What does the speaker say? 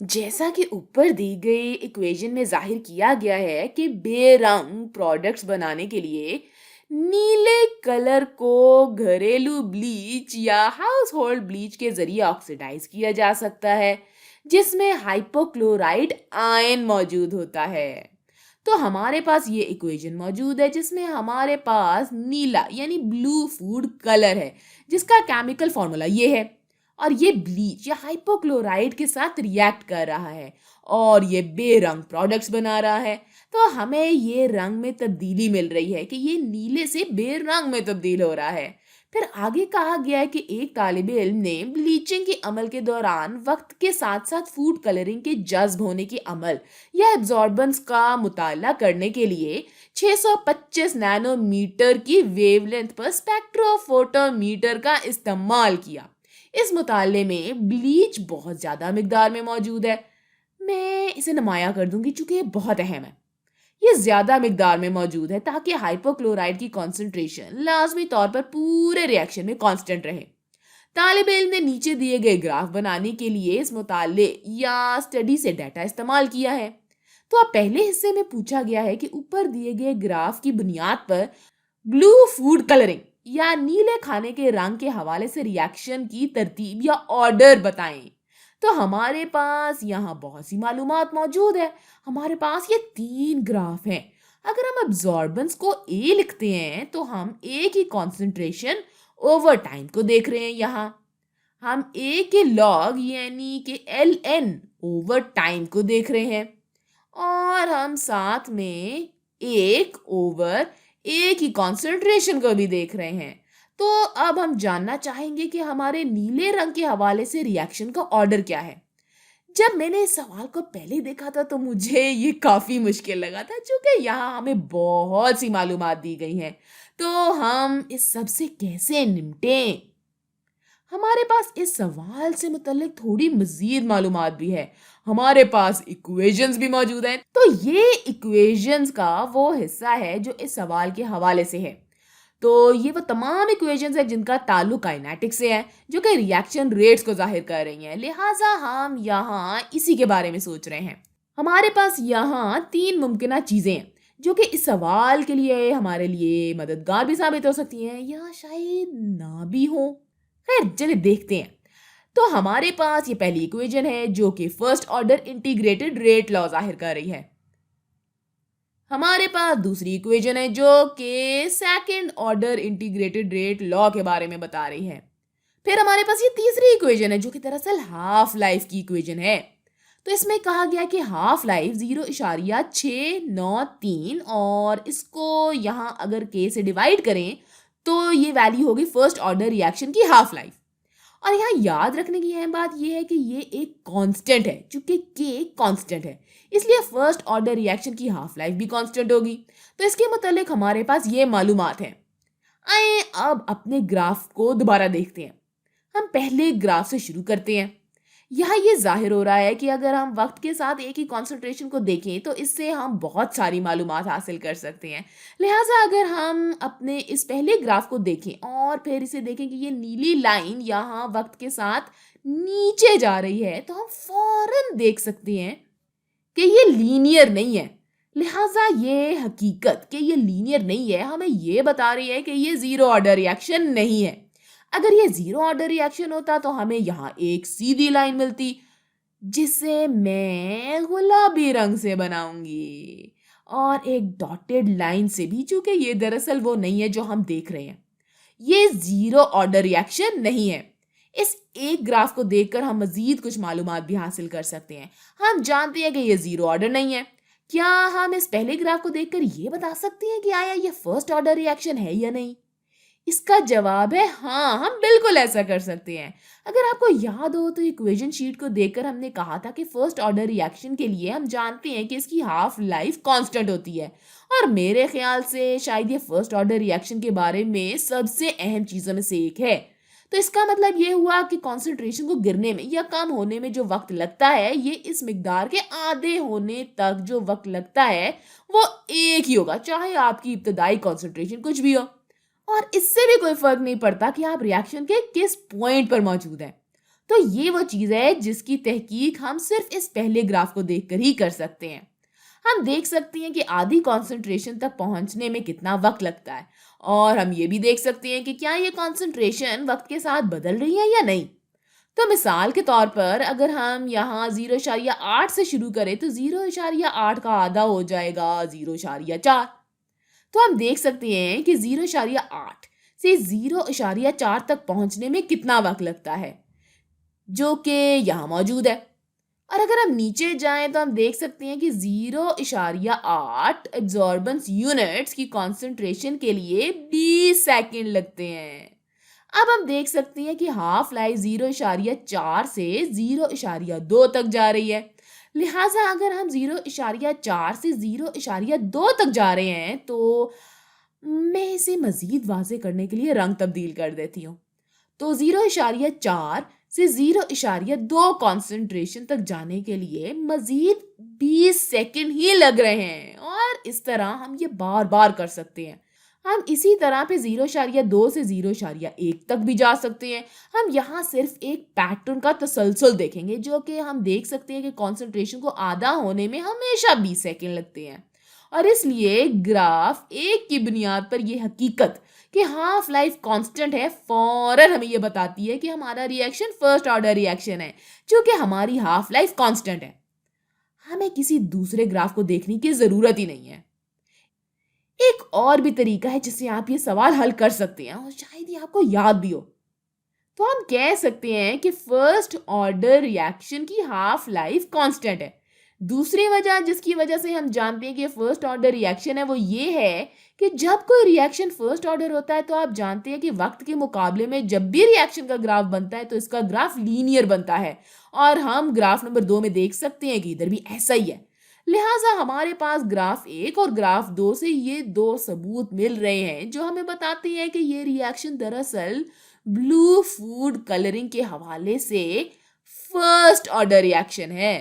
जैसा कि ऊपर दी गई इक्वेशन में जाहिर किया गया है कि बेरंग प्रोडक्ट्स बनाने के लिए नीले कलर को घरेलू ब्लीच या हाउस होल्ड ब्लीच के जरिए ऑक्सीडाइज किया जा सकता है, जिसमें हाइपोक्लोराइट आयन मौजूद होता है। तो हमारे पास ये इक्वेशन मौजूद है जिसमें हमारे पास नीला यानी ब्लू फूड कलर है, जिसका केमिकल फॉर्मूला ये है। और ये ब्लीच या हाइपोक्लोराइड के साथ रिएक्ट कर रहा है और ये बेरंग प्रोडक्ट्स बना रहा है। तो हमें ये रंग में तब्दीली मिल रही है कि ये नीले से बेरंग में तब्दील हो रहा है। फिर आगे कहा गया है कि एक तालिब इल्म ने ब्लीचिंग के अमल के दौरान वक्त के साथ साथ फूड कलरिंग के जज्ब होने के अमल या एब्जॉर्बेंस का मुताला करने के लिए 625 नैनोमीटर की वेवलेंथ पर स्पेक्ट्रोफोटोमीटर का इस्तेमाल किया। इस मुताले में ब्लीच बहुत ज़्यादा मिकदार में मौजूद है। मैं इसे नुमाया कर दूंगी चूंकि ये बहुत अहम है। ये ज़्यादा मिकदार में मौजूद है ताकि हाइपोक्लोराइड की कॉन्सेंट्रेशन लाजमी तौर पर पूरे रिएक्शन में कांस्टेंट रहे। तालिब इल्म ने नीचे दिए गए ग्राफ बनाने के लिए इस मुताले या स्टडी से डाटा इस्तेमाल किया है। तो अब पहले हिस्से में पूछा गया है कि ऊपर दिए गए ग्राफ की बुनियाद पर ब्लू फूड कलरिंग या नीले खाने के रंग के हवाले से रिएक्शन की तरतीब या ऑर्डर बताएं। तो हमारे पास यहाँ बहुत सी मालूमात मौजूद है। हमारे पास ये 3 ग्राफ हैं। अगर हम अब्जॉर्बेंस को ए लिखते हैं तो हम ए की कॉन्सेंट्रेशन ओवर टाइम को देख रहे हैं। यहाँ हम ए के लॉग यानी कि एल एन ओवर टाइम को देख रहे हैं और हम साथ में 1/, ए की कॉन्सेंट्रेशन को भी देख रहे हैं। तो अब हम जानना चाहेंगे कि हमारे नीले रंग के हवाले से रिएक्शन का ऑर्डर क्या है। जब मैंने इस सवाल को पहले देखा था तो मुझे ये काफी मुश्किल लगा था, क्योंकि यहाँ हमें बहुत सी मालूमात दी गई हैं। तो हम इस सब से कैसे निपटें? हमारे पास इस सवाल से मुतल्लिक थोड़ी मजीद मालूमात भी है। हमारे पास इक्वेशंस भी मौजूद हैं। तो ये इक्वेशंस का वो हिस्सा है जो इस सवाल के हवाले से है। तो ये वो तमाम इक्वेशंस है जिनका ताल्लुक काइनेटिक्स से है, जो कि रिएक्शन रेट्स को जाहिर कर रही हैं। लिहाजा हम यहाँ इसी के बारे में सोच रहे हैं। हमारे पास यहाँ 3 मुमकिन चीज़ें हैं जो कि इस सवाल के लिए हमारे लिए मददगार भी साबित हो सकती हैं या शायद ना भी हो। खैर चलिए देखते हैं। तो हमारे पास ये पहली इक्वेशन है जो कि first order integrated rate law जाहिर कर रही है। हमारे पास दूसरी इक्वेशन है जो कि second order integrated rate law के बारे में बता रही है। फिर हमारे पास ये तीसरी इक्वेशन है जो कि दरअसल हाफ लाइफ की इक्वेशन है। तो इसमें कहा गया कि हाफ लाइफ 0.693 और इसको यहाँ अगर के से डिवाइड करें तो ये वैल्यू होगी फर्स्ट ऑर्डर रिएक्शन की हाफ लाइफ। और यहाँ याद रखने की अहम बात यह है कि ये एक कांस्टेंट है, चूंकि के कांस्टेंट है इसलिए फर्स्ट ऑर्डर रिएक्शन की हाफ लाइफ भी कांस्टेंट होगी। तो इसके मुतालिक हमारे पास ये मालूमात है। आइए अब अपने ग्राफ को दोबारा देखते हैं। हम पहले ग्राफ से शुरू करते हैं। यहाँ ये जाहिर हो रहा है कि अगर हम वक्त के साथ एक ही कॉन्सेंट्रेशन को देखें तो इससे हम बहुत सारी मालूमात हासिल कर सकते हैं। लिहाजा अगर हम अपने इस पहले ग्राफ को देखें और फिर इसे देखें कि ये नीली लाइन यहाँ वक्त के साथ नीचे जा रही है तो हम फौरन देख सकते हैं कि ये लीनियर नहीं है। लिहाजा ये हकीकत कि ये लीनियर नहीं है हमें ये बता रही है कि ये जीरो ऑर्डर रिएक्शन नहीं है। अगर ये जीरो ऑर्डर रिएक्शन होता तो हमें यहाँ एक सीधी लाइन मिलती जिसे मैं गुलाबी रंग से बनाऊंगी और एक डॉटेड लाइन से भी, चूंकि ये दरअसल वो नहीं है जो हम देख रहे हैं। ये जीरो ऑर्डर रिएक्शन नहीं है। इस एक ग्राफ को देखकर हम मजीद कुछ मालूमात भी हासिल कर सकते हैं। हम जानते हैं कि ये जीरो ऑर्डर नहीं है। क्या हम इस पहले ग्राफ को देखकर ये बता सकते हैं कि आया ये फर्स्ट ऑर्डर रिएक्शन है या नहीं? इसका जवाब है हाँ, हम बिल्कुल ऐसा कर सकते हैं। अगर आपको याद हो तो इक्वेशन शीट को देखकर हमने कहा था कि फर्स्ट ऑर्डर रिएक्शन के लिए हम जानते हैं कि इसकी हाफ लाइफ कांस्टेंट होती है और मेरे ख्याल से शायद ये फर्स्ट ऑर्डर रिएक्शन के बारे में सबसे अहम चीज़ों में से एक है। तो इसका मतलब ये हुआ कि कॉन्सेंट्रेशन को गिरने में या कम होने में जो वक्त लगता है ये इस मिकदार के आधे होने तक जो वक्त लगता है वो एक ही होगा, चाहे आपकी इब्तदाई कॉन्सेंट्रेशन कुछ भी हो। और इससे भी कोई फर्क नहीं पड़ता कि आप रिएक्शन के किस पॉइंट पर मौजूद हैं। تو یہ وہ چیز ہے جس کی تحقیق ہم صرف اس پہلے گراف کو دیکھ کر ہی کر سکتے ہیں۔ ہم دیکھ سکتے ہیں کہ آدھی کانسنٹریشن تک پہنچنے میں کتنا وقت لگتا ہے، اور ہم یہ بھی دیکھ سکتے ہیں کہ کیا یہ کانسنٹریشن وقت کے ساتھ بدل رہی ہے یا نہیں۔ تو مثال کے طور پر اگر ہم یہاں 0.8 سے شروع کریں تو 0.8 کا آدھا ہو جائے گا 0.4۔ تو ہم دیکھ سکتے ہیں کہ 0.8 سے 0.4 تک پہنچنے میں کتنا وقت لگتا ہے، جو کہ یہاں موجود ہے۔ اور اگر ہم نیچے جائیں تو ہم دیکھ سکتے ہیں کہ 0.8 ایبزاربنس یونٹس کی کانسنٹریشن کے لیے 20 سیکنڈ لگتے ہیں۔ اب ہم دیکھ سکتے ہیں کہ ہاف لائف 0.4 سے 0.2 تک جا رہی ہے، لہٰذا اگر ہم 0.4 سے 0.2 تک جا رہے ہیں تو میں اسے مزید واضح کرنے کے لیے رنگ تبدیل کر دیتی ہوں۔ تو 0.4 سے 0.2 کانسنٹریشن تک جانے کے لیے مزید 20 سیکنڈ ہی لگ رہے ہیں، اور اس طرح ہم یہ بار بار کر سکتے ہیں۔ ہم اسی طرح پہ 0.2 سے 0.1 تک بھی جا سکتے ہیں۔ ہم یہاں صرف ایک پیٹرن کا تسلسل دیکھیں گے، جو کہ ہم دیکھ سکتے ہیں کہ کانسنٹریشن کو آدھا ہونے میں ہمیشہ 20 سیکنڈ لگتے ہیں، اور اس لیے گراف ایک کی بنیاد پر یہ حقیقت کہ ہاف لائف کانسٹنٹ ہے فوراً ہمیں یہ بتاتی ہے کہ ہمارا ریئیکشن فرسٹ آرڈر ریئیکشن ہے، چونکہ ہماری ہاف لائف کانسٹنٹ ہے۔ ہمیں کسی دوسرے گراف کو دیکھنے کی ضرورت ہی نہیں ہے۔ ایک اور بھی طریقہ ہے جس سے آپ یہ سوال حل کر سکتے ہیں، اور شاید یہ آپ کو یاد بھی ہو۔ تو ہم کہہ سکتے ہیں کہ فرسٹ آرڈر ریئیکشن کی ہاف لائف کانسٹنٹ ہے۔ دوسری وجہ جس کی وجہ سے ہم جانتے ہیں کہ فرسٹ آرڈر ریئیکشن ہے وہ یہ ہے کہ جب کوئی ریئیکشن فرسٹ آرڈر ہوتا ہے تو آپ جانتے ہیں کہ وقت کے مقابلے میں جب بھی ریئیکشن کا گراف بنتا ہے تو اس کا گراف لینئر بنتا ہے، اور ہم گراف نمبر 2 میں دیکھ سکتے ہیں کہ ادھر بھی ایسا ہی ہے۔ لہٰذا ہمارے پاس گراف 1 اور گراف 2 سے یہ دو ثبوت مل رہے ہیں جو ہمیں بتاتے ہیں کہ یہ ریئیکشن دراصل بلو فوڈ کلرنگ کے حوالے سے فرسٹ آرڈر ریئیکشن ہے۔